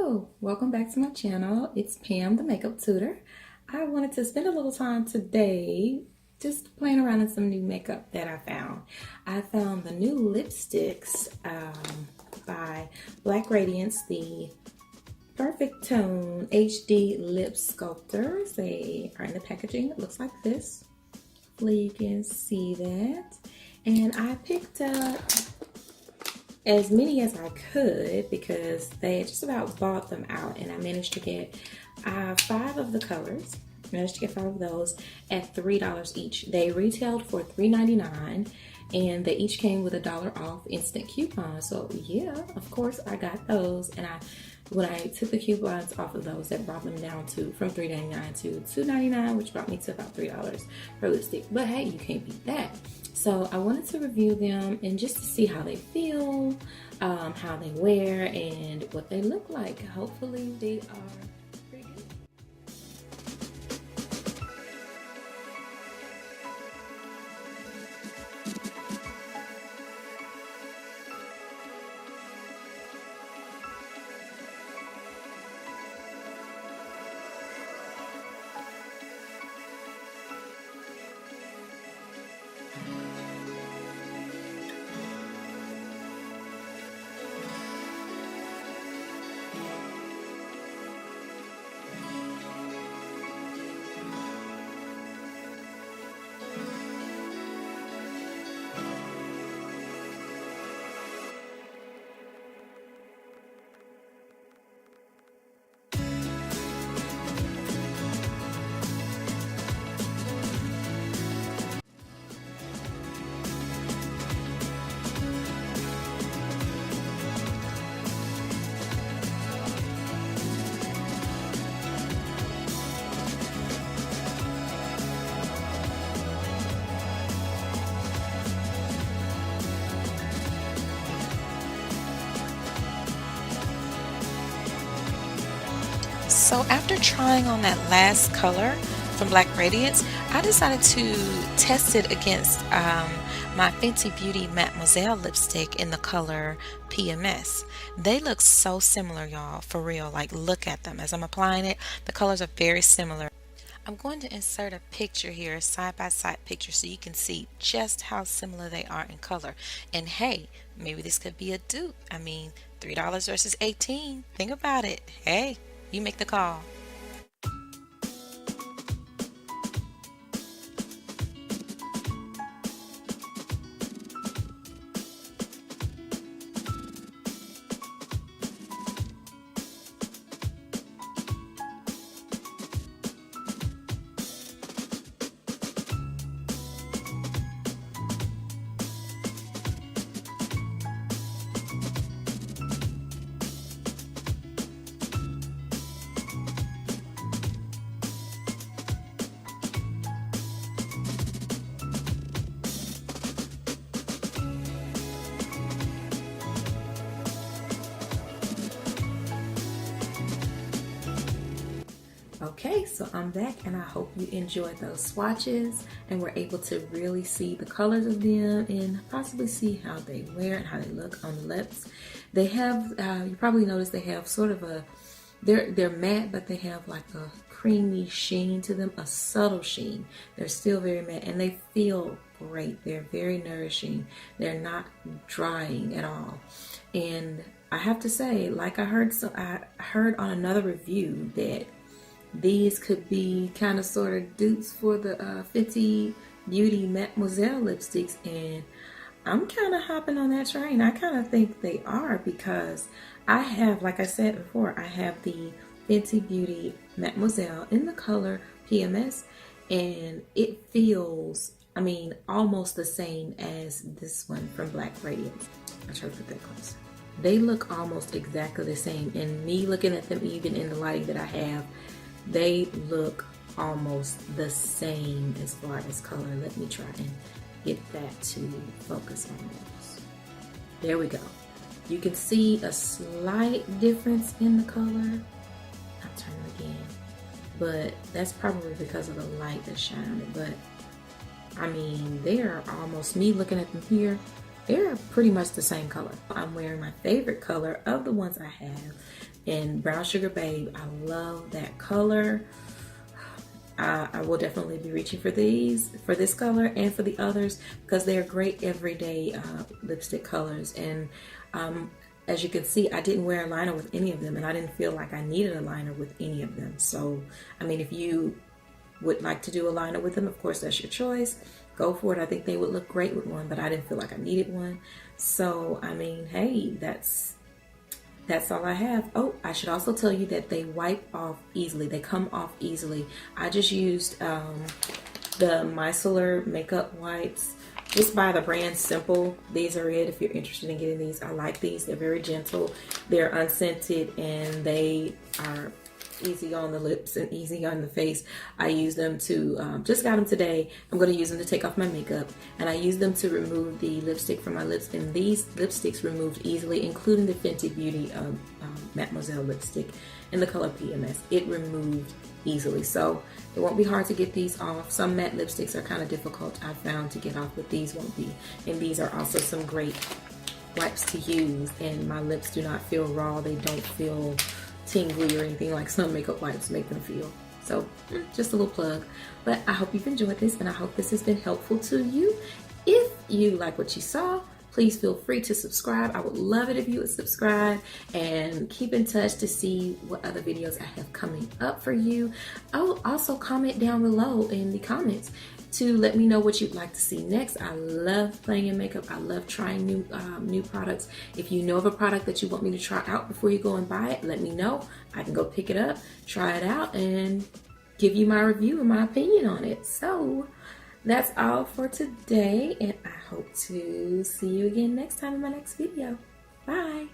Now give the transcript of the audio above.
Hello, welcome back to my channel. It's Pam the Makeup Tutor. I wanted to spend a little time today just playing around in some new makeup that I found. I found the new lipsticks by Black Radiance, the Perfect Tone HD Lip Sculptors. They are in the packaging. It looks like this. Hopefully you can see that. And I picked up as many as I could because they just about bought them out, and I managed to get 5 of the colors. Managed to get 5 of those at $3 each. They retailed for $3.99, and they each came with $1 off instant coupon. So yeah, of course I got those, and when I took the coupons off of those, that brought them down from $3.99 to $2.99, which brought me to about $3 per lipstick. But hey, you can't beat that. So I wanted to review them and just to see how they feel, how they wear, and what they look like. Hopefully they are pretty good. So after trying on that last color from Black Radiance, I decided to test it against my Fenty Beauty Mattemoiselle lipstick in the color PMS. They look so similar, y'all, for real. Like, look at them. As I'm applying it, the colors are very similar. I'm going to insert a picture here, a side-by-side picture, so you can see just how similar they are in color. And hey, maybe this could be a dupe. I mean, $3 versus $18. Think about it. Hey. You make the call. Okay, so I'm back, and I hope you enjoyed those swatches and were able to really see the colors of them and possibly see how they wear and how they look on the lips. They have, you probably noticed they have sort of they're matte, but they have like a creamy sheen to them, a subtle sheen. They're still very matte, and they feel great. They're very nourishing. They're not drying at all. And I have to say, like I heard on another review that these could be kind of sort of dupes for the Fenty Beauty Mattemoiselle lipsticks, and I'm kind of hopping on that train. I kind of think they are because I have, like I said before, I have the Fenty Beauty Mattemoiselle in the color PMS, and it feels, I mean, almost the same as this one from Black Radiance. I try to put that close. They look almost exactly the same, and me looking at them even in the lighting that I have, they look almost the same as far as color. Let me try and get that to focus on those. There we go. You can see a slight difference in the color. I'll turn it again. But that's probably because of the light that's shining. But I mean, they are almost, me looking at them here, they're pretty much the same color. I'm wearing my favorite color of the ones I have, in Brown Sugar Babe. I love that color. I will definitely be reaching for this color and for the others, because they're great everyday lipstick colors. And as you can see, I didn't wear a liner with any of them, and I didn't feel like I needed a liner with any of them. So, I mean, if you would like to do a liner with them, of course, that's your choice. Go for it. I think they would look great with one, but I didn't feel like I needed one. So, I mean, hey, that's all I have. Oh, I should also tell you that they wipe off easily. They come off easily. I just used the micellar makeup wipes, just by the brand Simple. These are it if you're interested in getting these. I like these. They're very gentle. They're unscented, and they are easy on the lips and easy on the face. I use them to, just got them today. I'm going to use them to take off my makeup, and I use them to remove the lipstick from my lips, and these lipsticks removed easily, including the Fenty Beauty Mattemoiselle lipstick in the color PMS. It removed easily, so it won't be hard to get these off. Some matte lipsticks are kind of difficult, I found, to get off, but these won't be. And these are also some great wipes to use, and my lips do not feel raw. They don't feel tingly or anything like some makeup wipes make them feel. So just a little plug. But I hope you've enjoyed this, and I hope this has been helpful to you. If you like what you saw, please feel free to subscribe. I would love it if you would subscribe, and keep in touch to see what other videos I have coming up for you. Oh, also comment down below in the comments to let me know what you'd like to see next. I love playing in makeup. I love trying new products. If you know of a product that you want me to try out before you go and buy it, let me know. I can go pick it up, try it out, and give you my review and my opinion on it. So that's all for today, and I hope to see you again next time in my next video. Bye.